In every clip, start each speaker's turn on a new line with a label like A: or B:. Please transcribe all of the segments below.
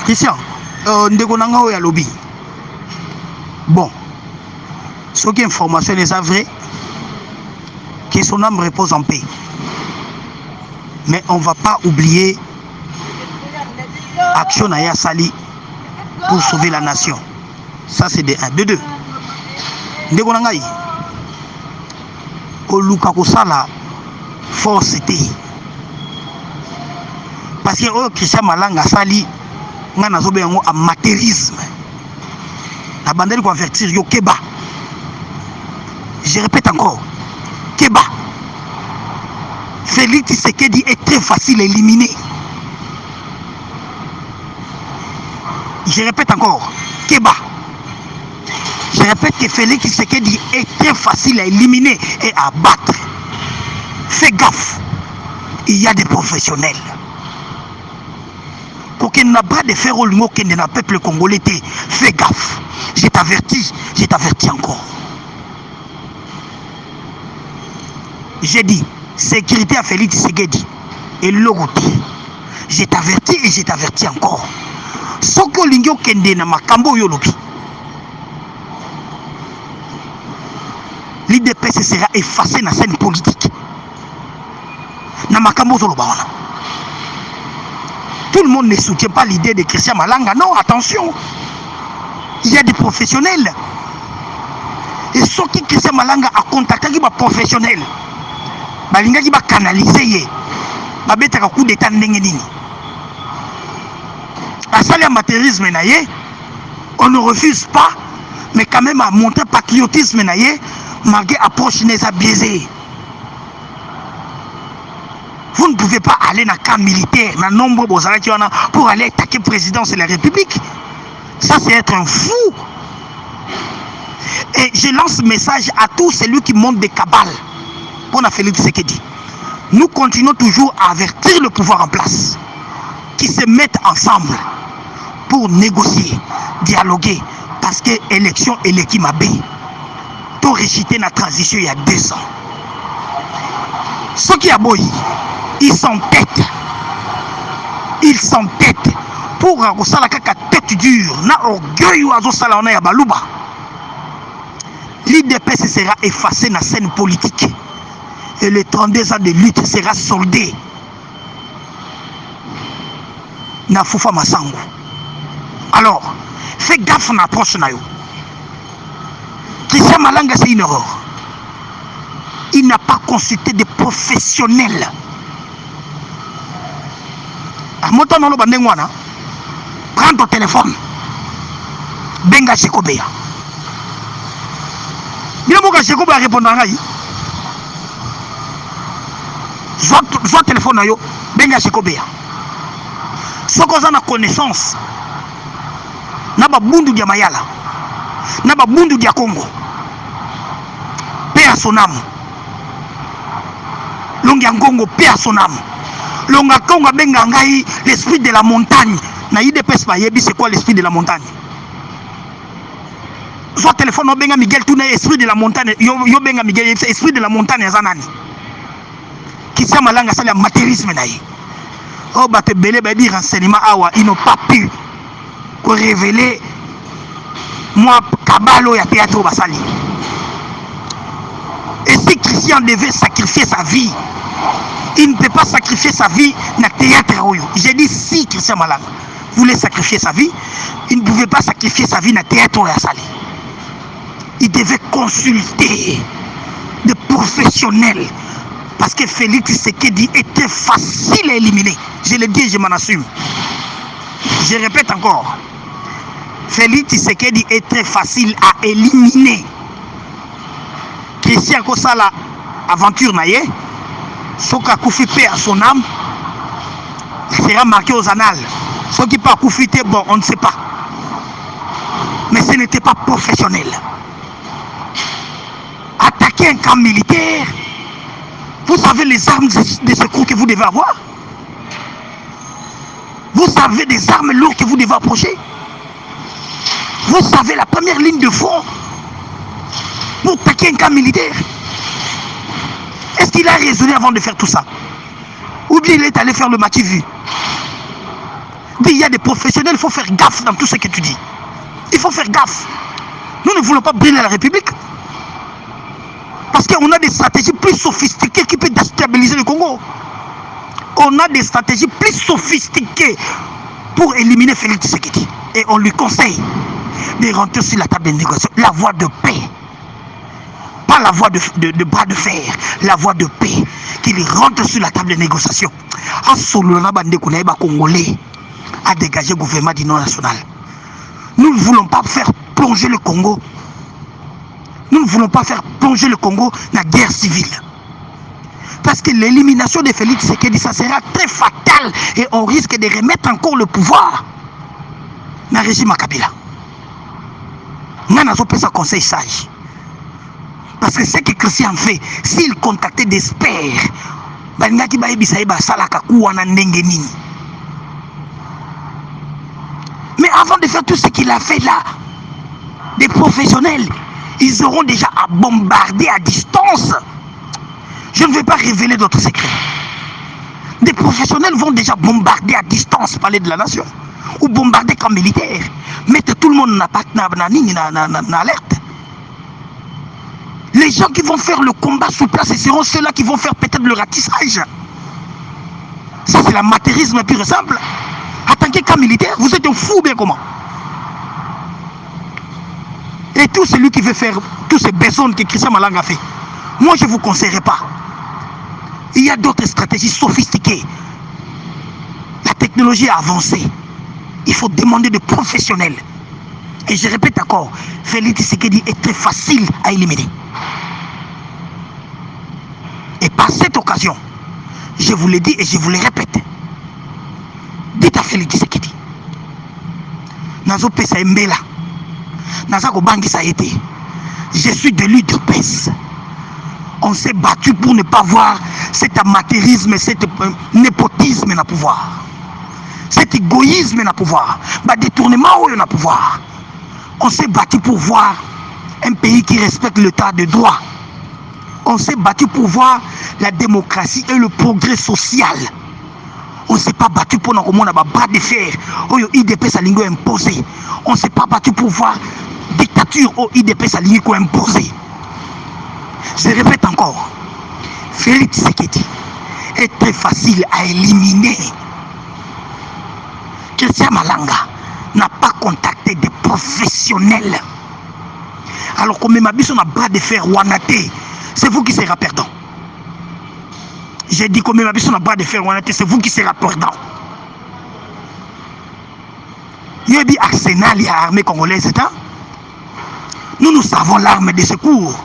A: Christian, Ndegonanga ya lobby. Bon, ce qui est information est vrai, que son âme repose en paix. Mais on ne va pas oublier Action Naya Sali pour sauver la nation. Ça c'est de 1. De 2. Ndegonanga yi. Koluka kosala force te. Parce que Christian Malanga Sali ngana zobe yango amateurisme. La bande de convertir yo Keba. Je répète encore. Keba. Félix Tshisekedi est très facile à éliminer. Je répète encore. Keba. Je répète que Félix Tshisekedi est très facile à éliminer et à battre. Fais gaffe. Il y a des professionnels. Pour qu'il n'a pas de faire au lingo qu'il n'a peuple congolais. Fais gaffe. Je t'avertis encore. J'ai dit, sécurité à Félix Tshisekedi et l'autre. Je t'avertis et je t'avertis encore. Ce que l'ingyo kende na makambo yolobi. L'IDPS sera effacé dans la scène politique. Na makambo zoloba wana. Tout le monde ne soutient pas l'idée de Christian Malanga. Non, attention. Il y a des professionnels. Et ceux qui Christian Malanga a contacté des professionnels. Balinga qui va canaliser. Babetaka coup d'état ndenge nini. À ça, l'amateurisme, on ne refuse pas, mais quand même à montrer patriotisme, malgré approche biaisée. Vous ne pouvez pas aller dans le camp militaire, dans le nombre de pour aller attaquer la présidence de la République. Ça, c'est être un fou. Et je lance un message à tous celui qui monte des cabales. Pour Félix Tshisekedi. Nous continuons toujours à avertir le pouvoir en place, qui se mettent ensemble pour négocier, dialoguer, parce que l'élection est l'équipe AB. Tout réciter la transition il y a 2 ans. Ceux qui aboyent, ils s'entêtent. Ils s'entêtent pour que la tête dure, na orgueil ou azosala on a baluba. L'IDPS sera effacé dans la scène politique. Et les 32 ans de lutte sera soldé. Na Foufa Massango. Alors, fais gaffe à l'approche. Christian Malanga, c'est une erreur. Il n'a pas consulté des professionnels. Prends ton téléphone. Benga Chekobea. Bien que Chekobea répond à soit téléphone na yo benga Chekobea. Ce qu'on a na connaissance na babundu dia mayala na babundu dia Congo paix à son âme. Longa Congo paix à son âme. Longa Congo benga ngai l'esprit de la montagne. Na IDPS pa yebi c'est quoi l'esprit de la montagne? Soit téléphone no benga Miguel Tourné esprit de la montagne yo benga Miguel esprit de la montagne azanani. Christian Malanga c'est le matérialisme naïe. Oh bah te belé bah dire renseignement awa ils n'ont pas pu révéler moi kabalo ya théâtre basali. Et si Christian devait sacrifier sa vie, il ne peut pas sacrifier sa vie dans le théâtre. J'ai dit si Christian Malanga voulait sacrifier sa vie, il ne pouvait pas sacrifier sa vie dans le théâtre. Il devait consulter des professionnels. Parce que Félix Tshisekedi était facile à éliminer. Je le dis et je m'en assume. Je répète encore. Félix Tshisekedi est très facile à éliminer. Christian Kosala, aventure naïe, Soka Koufi paix à son âme, sera marqué aux annales. Ceux qui pas Koufi, bon, on ne sait pas. Mais ce n'était pas professionnel. Attaquer un camp militaire, vous savez les armes de secours que vous devez avoir. Vous savez des armes lourdes que vous devez approcher. Vous savez la première ligne de front pour attaquer un camp militaire. Est-ce qu'il a raisonné avant de faire tout ça? Ou bien il est allé faire le match vu? Il y a des professionnels, il faut faire gaffe dans tout ce que tu dis. Il faut faire gaffe. Nous ne voulons pas brûler la République. Parce qu'on a des stratégies plus sophistiquées qui peuvent déstabiliser le Congo. On a des stratégies plus sophistiquées pour éliminer Félix Tshisekedi. Et on lui conseille de rentrer sur la table de négociation. La voie de paix. Pas la voie de bras de fer. La voie de paix. Qu'il rentre sur la table de négociation. À Solona Bandekounaïba Congolais a dégagé le gouvernement d'union nationale. Nous ne voulons pas faire plonger le Congo. Nous ne voulons pas faire plonger le Congo dans la guerre civile. Parce que l'élimination de Félix Tshisekedi, ça sera très fatal et on risque de remettre encore le pouvoir dans le régime à Kabila. Nous avons fait un conseil sage. Parce que ce que Christian fait, s'il contactait des experts, mais avant de faire tout ce qu'il a fait là, des professionnels, ils auront déjà à bombarder à distance. Je ne vais pas révéler d'autres secrets. Des professionnels vont déjà bombarder à distance, palais de la nation, ou bombarder comme militaire, mettre tout le monde en alerte. Les gens qui vont faire le combat sur place, ce seront ceux-là qui vont faire peut-être le ratissage. Ça, c'est l'amateurisme pur et simple. En tant que cas militaire, vous êtes un fou, bien comment? Et tout celui qui veut faire tous ces besognes que Christian Malanga a fait, moi, je ne vous conseillerais pas. Il y a d'autres stratégies sophistiquées. La technologie a avancé. Il faut demander de professionnels. Et je répète encore, Félix Tshisekedi est très facile à éliminer. Et par cette occasion, je vous le dis et je vous le répète, dites à Félix Tshisekedi, Nazo Pesa Mbela, Nazako Bangi ça a été. Je suis de l'UDPS. On s'est battu pour ne pas voir cet amateurisme, cet népotisme dans le pouvoir. Cet égoïsme dans le pouvoir. Le détournement dans le pouvoir. On s'est battu pour voir un pays qui respecte l'état de droit. On s'est battu pour voir la démocratie et le progrès social. On ne s'est pas battu pour nous avoir un bras de fer. IDPS a imposé. On ne s'est pas battu pour voir dictature au IDPS a imposé. Je répète encore, Félix Tshisekedi est très facile à éliminer. Christian Malanga n'a pas contacté des professionnels. Alors qu'on met ma bise, on a bras de fer Wanaté, c'est vous qui serez perdant. J'ai dit qu'on met ma bise, on a bras de fer Wanaté, c'est vous qui serez perdant. Il y a dit Arsenal et l'armée congolaise, nous savons l'arme de secours.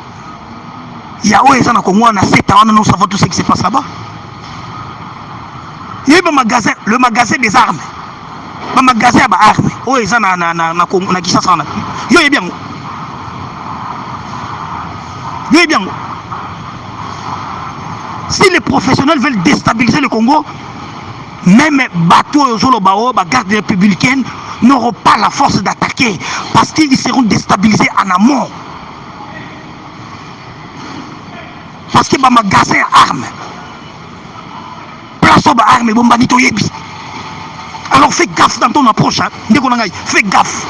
A: Il y a nous savons tout ce qui se passe là-bas. Il y a le magasin des armes. Le magasin des armes. Il y a bien. Si les professionnels veulent déstabiliser le Congo, même bateaux et gardes républicaines n'auront pas la force d'attaquer parce qu'ils seront déstabilisés en amont. Parce que les magasins armes, place aux armes, bombanito yebi. Alors fais gaffe dans ton approche, hein. Fais gaffe.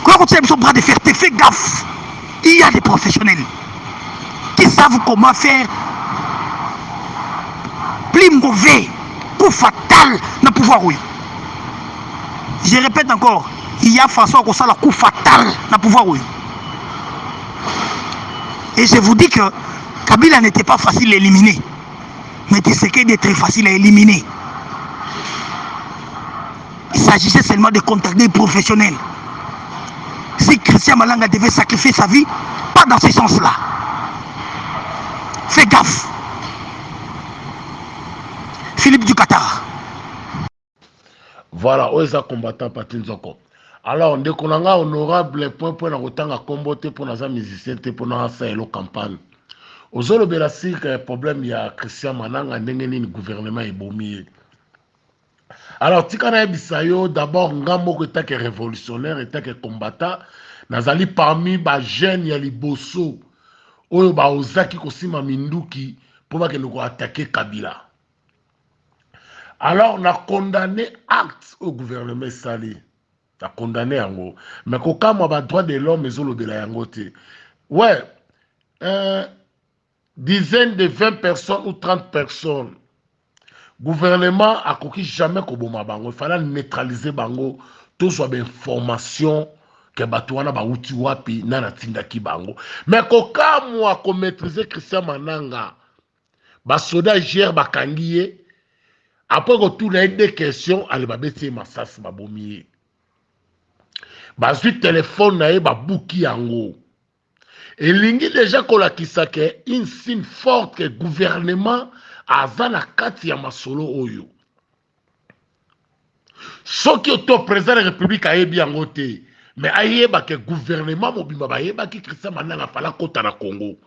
A: Quand tu as besoin de bras de fer, fais gaffe. Il y a des professionnels qui savent comment faire plus mauvais, coup fatal dans le pouvoir. Oui. Je répète encore, il y a façon qu'on ça la coup fatal dans le pouvoir. Oui. Et je vous dis que Kabila n'était pas facile à éliminer. Mais Tshisekedi est très facile à éliminer. Il s'agissait seulement de contacter des professionnels. Si Christian Malanga devait sacrifier sa vie, pas dans ce sens-là. Fais gaffe. Philippe du Qatar.
B: Voilà, Oeza combattant Patinzoko. Alors, on a honorable point pour la comboté pour les musiciens pour la campagne. Ozolo belasi que problème il y a Christian Mananga ndengeni gouvernement ebomi. Alors tikana bisayo d'abord ngambo ko était révolutionnaire était combattant nazali parmi ba jeunes ya liboso oyo ba ozaki kosima minduki pour ba ke nous attaquer Kabila. Alors, on a condamné acte au gouvernement Sali. On a condamné Yango. Mais quand on a droit de l'homme, ils ont le Yango. Ouais, dizaines de 20 personnes ou 30 personnes. Gouvernement a coquille jamais Koboma Bango. Il fallait neutraliser Bango. Tout soit d'information que Batouana Baouti Wapi Nana Tindaki Bango. Mais quand moi, qu'on maîtrisait Christian Mananga, Basoda Gère Bakangiye, après que tout les des questions, allez babeti Massas Babomiye. Basu téléphone nae Babouki Yango. Et lingi déjà qu'on a kisake, une signe forte que le gouvernement a na kati ya masolo oyo. Ce qui est au président de la République a bien voté, mais ayeba que le gouvernement mobimba ba yeba ki Christian Mananga fala kota na Congo.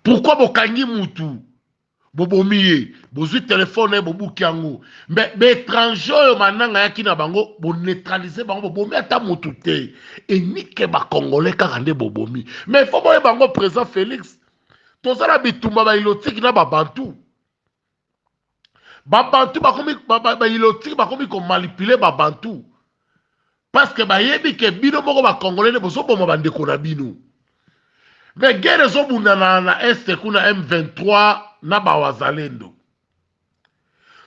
B: Pourquoi bokangi mutu? Bobomiye, bozu téléphone bobuki yango. Mais étranger yo Mananga yaki na bango, bo neutraliser bango bobomi ata mutu te. Et nike ba congolais kaka nde bobomi. Mais il faut boye bango président Félix. Tozala bitumba ba ilotiki na ba bantu. Ba bantu ba komi ba ilotiki ba komi ko manipuler ba bantu. Parce que ba yebi ke bino moko ba congolais ne bozo bomo ba ndeko na bino. Mais guerre zo bunda na este kuna M23 na ba wazalendo.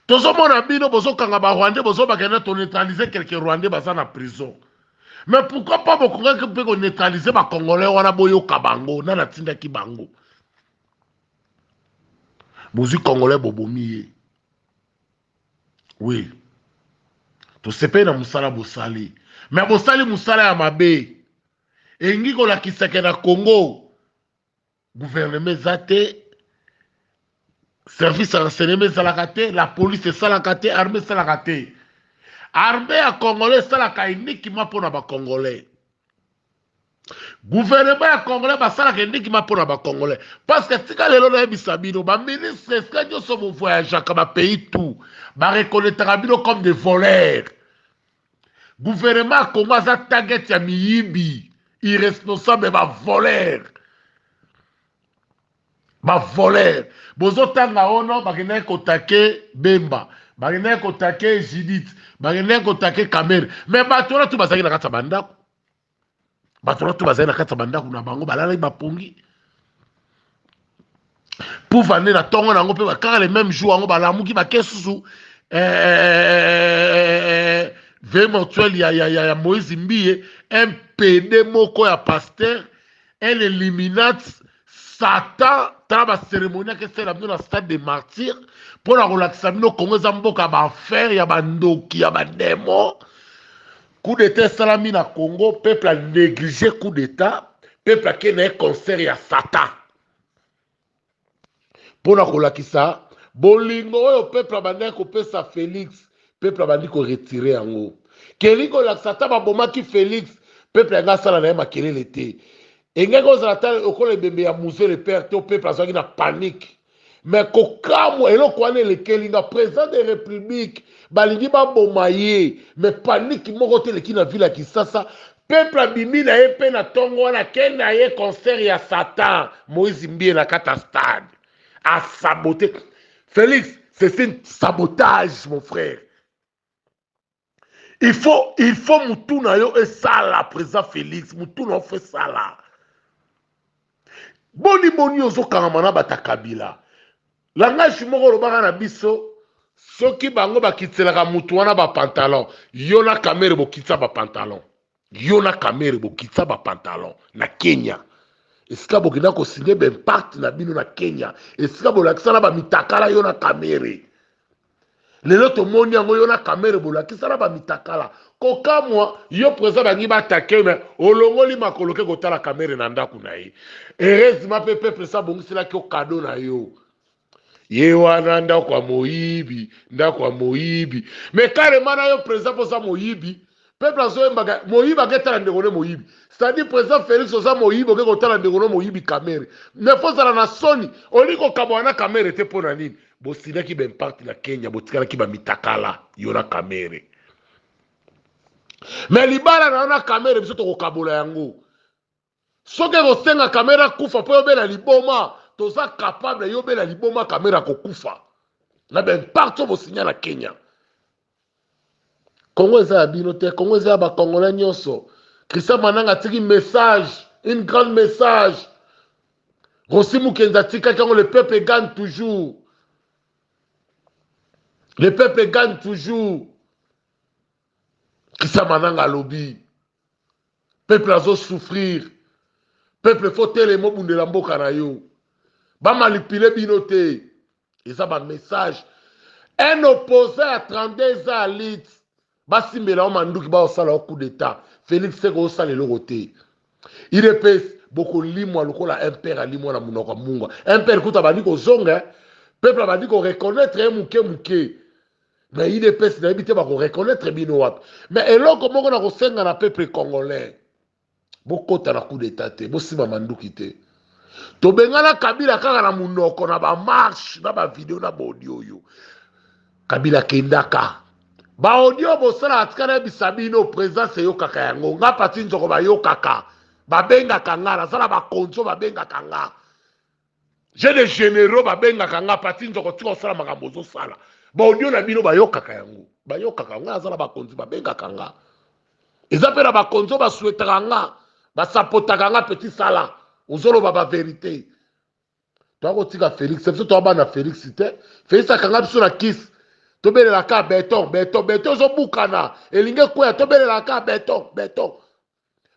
B: Tozo mona bino bozo kanga ba Rwandais bozo ba kena to neutraliser quelques Rwandais baza na prison. Mais pourquoi pas bokonga ke pe ko neutraliser ba congolais wana boyo kabango na tinda ki bango. Bozu congolais bobomiye. Oui. To sepe na musala bosali. Mais bosali musala ya mabe. Engi ko la kiseke na Congo. Gouvernement zate, service à renseignement salakate, la police salakate, armée salakate. Armée à Congolais salaka uniquement pour les Congolais. Gouvernement à Congolais salaka uniquement pour les Congolais. Parce que si les gens bisabino, ba ministre escanio sont mon voyage comme pays tout, ba reconnaître abino comme des voleurs. Gouvernement à Congo a target ya miyibi, irresponsable ba voleurs. Ba voleur bozotanga ono bakene kotake Bemba bakene kotake Judith bakene kotake Kamere mais bato tu bazaki na kata bandako bato tu bazaki na kata bandako na bango balala bapongi pour vendre na tongo nango pe bakaka les mêmes jours ngo balamuki bakesusu mortuel ya Moïse Mbiye un PD moko ya pasteur un illuminati Satan, dans la cérémonie que c'est dans le stade des martyrs, pour la relaxation, nous commençons à faire, il y a des ndoki, il y a des démons. Coup d'état salami na Congo, peuple a négligé coup d'état, peuple a qu'il y a un concert, il y a Satan. Pour la relaxation, bolingo, le peuple a bandé qu'on peut sa Félix, peuple a bandé qu'on retire en haut. Kelingo la Satan a bomaki Félix, peuple a gasa la nema kele l'été. Et quand on attend au col bébé à musée le père tout peuple a une panique mais kokamo et lo kwane le kelinga président de la République balingi ba bomaye mais panique moko te le kina ville ki sasa peuple abimi na epe na tongo na kena ye concert ya Satan Moïse Mbiye na kata stade a saboter Félix c'est un sabotage mon frère. Il faut mutuna yo et ça là président Félix mutuna fait ça là. Boni ozo kangamana batakabila. Langage moko lobaka na biso soki bango bakitselaka mutu wana ba pantalon yona kamere bokitsa ba pantalon. Yona kamere bokitsa ba pantalon na Kenya. Esika bokina ko signer ben impact na bino na Kenya. Esika bolakisa na ba mitakala yona kamere. Lelo to moni yango yona kamere bolakisa na ba mitakala. Koka moi, yo président bangi ba attaquer mais olongoli makoloke kotala kamere na ndaku na ye. Heureusement peuple ça bongisela ki o cadeau na yo. Ye wana ndaku kwa moyibi, ndaku kwa moyibi. Mais carrément na yo président posa moyibi, peuple azo mbaga moyibi aketala ndeko ne moyibi. C'est-à-dire président Félix oza moyibi oke kotala ndeko no moyibi kamere. Ne fozala na soni, oliko kabwana kamere te pona nini. Bo sina ki ben parti na Kenya, botikala ki ba mitakala yona kamere. Mais libala na ona kamera biso to kokabola yango. Soke ko senga kamera kufa po yobela liboma, toza capable yobela liboma kamera ko kufa. na ben partout bo signer na Kenya. Congo eza bino te, Congo eza ba Congolais nyonso. Christian Mananga tiki message, une grande message. Rossi Mukenza tika quand le peuple gagne toujours. Le peuple gagne toujours. Christian Mananga lobby. Peuple azo souffrir. Peuple faut les mots de la mboka na yo. Ba manipuler bino te. Et ça ba message. Un opposé à 32 ans à lit. Ba simbela o manduki ba osala au coup d'état. Félix Seko osala le roté. Il repèse beaucoup limwa lokola un père à limwa na munoko munga. Un père kuta bandi ko zonga. Peuple bandi ko reconnaître muke. Mais il repèse na bité ba ko reconnaître bino wapi. Mais eloko moko na ko senga na peuple congolais. Bokota na coup d'état te, bosima manduki te. To bengana Kabila kaka na munoko na ba marche, na ba vidéo na ba audio yo. Kabila kendaka. Ba audio bosala atikana bisabino présence yo kaka yango. Nga pati nzoko ba yo kaka. Ba benga kanga na sala ba konzo ba benga kanga. J'ai des généraux ba benga kanga pati nzoko tiko sala makambo zo sala. Ba audio na bino ba yo kaka yango. Ba yo kaka nga sala ba konzo ba benga kanga. Eza pena ba konzo ba souhaitera nga. Basapotaka nga petit sala ozolo baba vérité toi kotika Félix c'est toi bana Félix te Félix akanga biso na kiss to belela ka béton zo bukana elinge koya to belela ka béton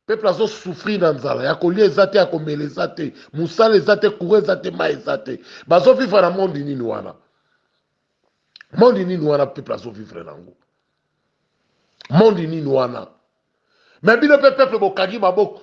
B: peuple azo souffrir na nzala ya kolia ezate ya komela ezate musala ezate courant ezate ma ezate bazo vivre na monde nini wana peuple azo vivre nango monde nini wana. Mais bien le peuple bokagi maboko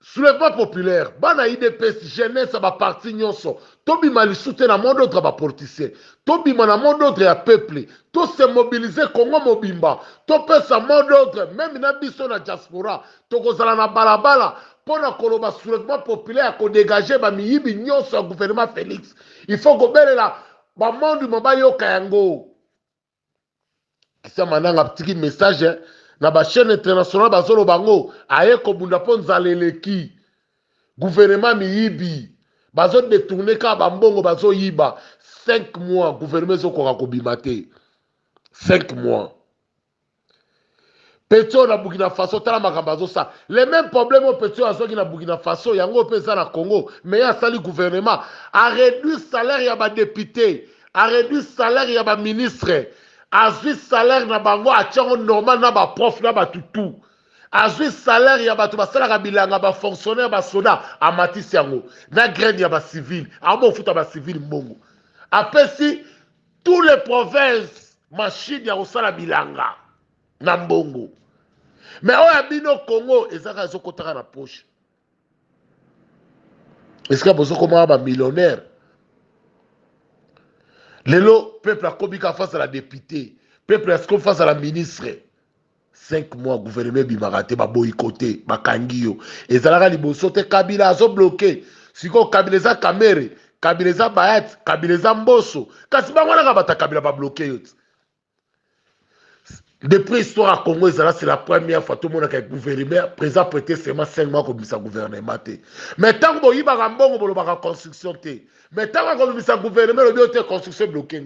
B: soulèvement populaire bana IDPS jeunesse ba parti nyonso tobi mali soutenir monde autre ba politicien tobi na monde autre ya peuple to se mobiliser Congo mobimba to pesa monde autre même na biso na diaspora to kozala na balabala pona koloba soulèvement populaire ko dégager ba miyibi nyonso ya gouvernement Félix il faut ko belela ba monde mba yoka yango kisa mananga petit message na ba chaîne internationale bazolo bango aye ko bunda po nzaleleki gouvernement miyibi bazo détourner ka ba mbongo bazo yiba 5 mois gouvernement zoko ko bimate 5 mois Petro na Burkina Faso tala makambazo ça les mêmes problèmes au Petro azoki na Burkina Faso yango pesa na Congo mais ya sali gouvernement a réduit salaire ya ba député a réduit salaire ya ba ministre azui salaire na bango atiango normal na ba prof na ba tutu azui salaire ya bato basalaka bilanga ba fonctionnaire ba soda amatisi yango na graine ya ba civil amo futa ba civil mbongo apesi tous les provinces machine ya kosala bilanga na mbongo mais oya bino Congo ezaka ezokotaka na poche est-ce que bozo koma ba millionnaire. Lelo, peuple a commis face à la députée, peuple a commis face à la ministre. 5 mois, gouvernement bimarate, ba boycotté, ba kangio. Et Zalaga Libosote, Kabila a bloqué. Si ko Kabila za Kamere, Kabila za Bayat, Kabila za Mboso. Kasi ba wana bata Kabila ba bloqué yot. Depuis l'histoire à Congo, c'est la première fois tout le monde a gouvernement, présent prêté seulement 5 mois comme ça gouvernement. Mais tant que il y a une construction, mais tant que il y a un gouvernement, il y a une construction bloquée.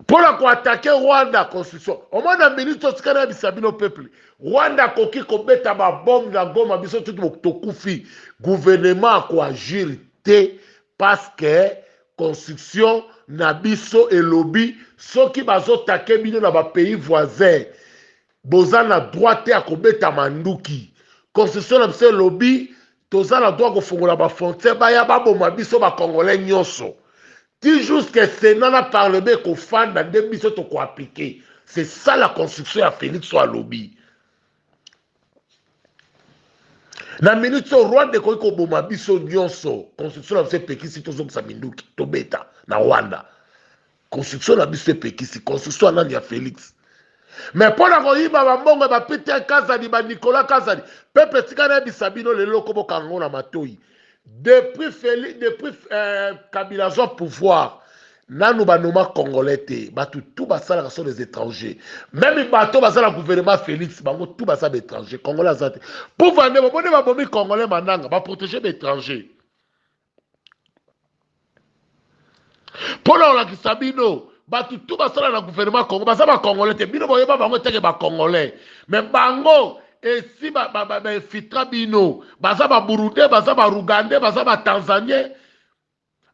B: Pour attaquer Rwanda, construction. Au moins, dans le ministre de Sabino peuple, Rwanda koki kobeta ba bombe na goma biso tout tokufi. Gouvernement ko agir parce que construction na biso et lobby soki bazo take bino na ba pays voisins boza na droit à kobeta manduki construction na biso lobby toza na droit ko fongola ba frontière ba ya ba boma biso ba congolais nyonso ti jusque Sénat na parlement ko fanda de biso to ko appliquer. C'est ça la construction à Félix soit lobby. Na minute so Rwanda ko ko boma biso nyonso construction na biso pekisi to zo sa minduki to beta na Rwanda. Construction na biso pekisi construction na ya Félix. Mais pour la koyiba ba mbongo ba Peter Kazadi ba Nicolas Kazadi peuple tikana bisabino lelo ko bokango na matoi. Depuis Félix depuis Kabila zo pouvoir nanu ba noma congolais te batu tout basala sont des étrangers. Même bato basala gouvernement Félix bango tout basala étrangers congolais azate. Pour vendre ba bomi congolais mananga ba protéger les étrangers. Pour la Kisabino, tout basala na gouvernement Congo, basaba congolais te bino boyeba bango teke ba congolais. Mais bango et si ba fitra bino, basaba burundais, basaba rugandais, basaba tanzanien,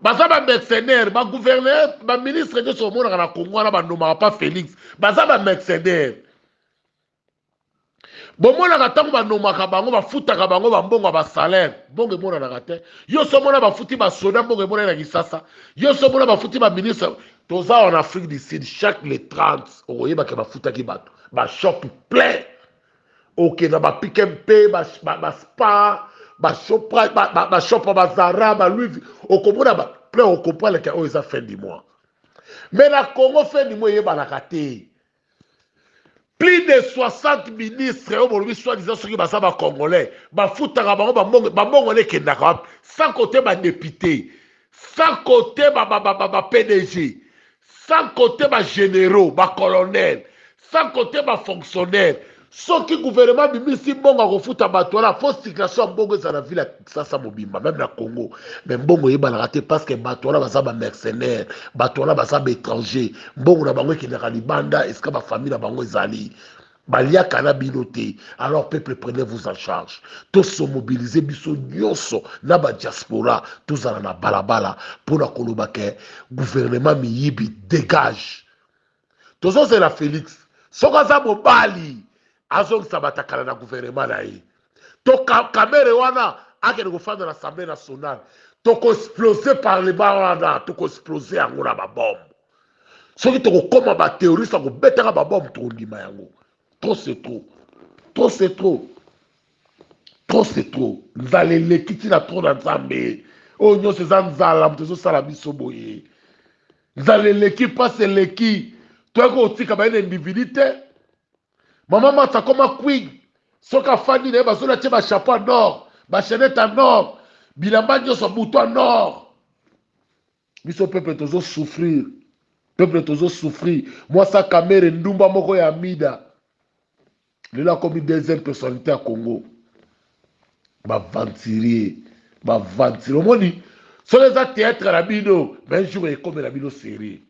B: basaba mercenaire, ba gouverneur, ba ministre de ce monde na Congo na ba nomaka pas Félix, basaba mercenaire. Bomona katango ba nomaka bango ba futaka bango ba mbongo ba salaire bongo mona na kate yo so mona ba futi ba soda bongo mona na kisasa yo so mona ba futi ba ministre toza en Afrique du Sud chaque les 30 okoyeba ke ba futaki bato ba shop plein ok na ba pick and pay ba spa ba shop ba shop ba Zara ba Louis okomona ba plein on comprend que o eza fin du mois mais la Congo fin du mois yeba na kate. Plus de 60 ministres, aujourd'hui, soi-disant, ceux qui sont congolais, sans côté ma député, sans côté ma PDG, sans côté ma généraux, ma colonel, sans côté ma fonctionnaire. Ceux qui gouvernement bimisi bongo refuta batola fausse circulation bongo za la ville ça mobimba même na Congo mais bongo yeba la raté parce que batola baza ba mercenaires batola baza ba étrangers bongo na bango ki na libanda est-ce que ba famille na bango ezali balia kana binoté alors peuple prenez-vous en charge tous se mobiliser biso nyonso na ba diaspora tous ala na balabala pour na koloba ke gouvernement miyibi dégage tous c'est la Félix sokaza mobali azongisa batakala na gouvernement na ye to kamere wana akende kofanda na l'Assemblée nationale toko-exploser par le bas wana toko-exploser yango na babombe soki tokokoma baterroriste akobetaka babombe tokondima yango trop c'est trop trop c'est trop trop c'est trop nzala eleki ntina trop na nzambe oyo nyonso eza nzala moto ezosala biso boye nzala eleki mpasi eleki toyaki kotika bayena individu te. Maman mata comme queen soka fandi ne ba sola tie ba chapeau nord ba chenette en nord bilamba nyoso buto en nord biso peuple tozo souffrir moi sa caméra ndumba moko ya mida le la comme deuxième personnalité à Congo ba ventilier au moni so les théâtre rabino mais un jour il comme rabino série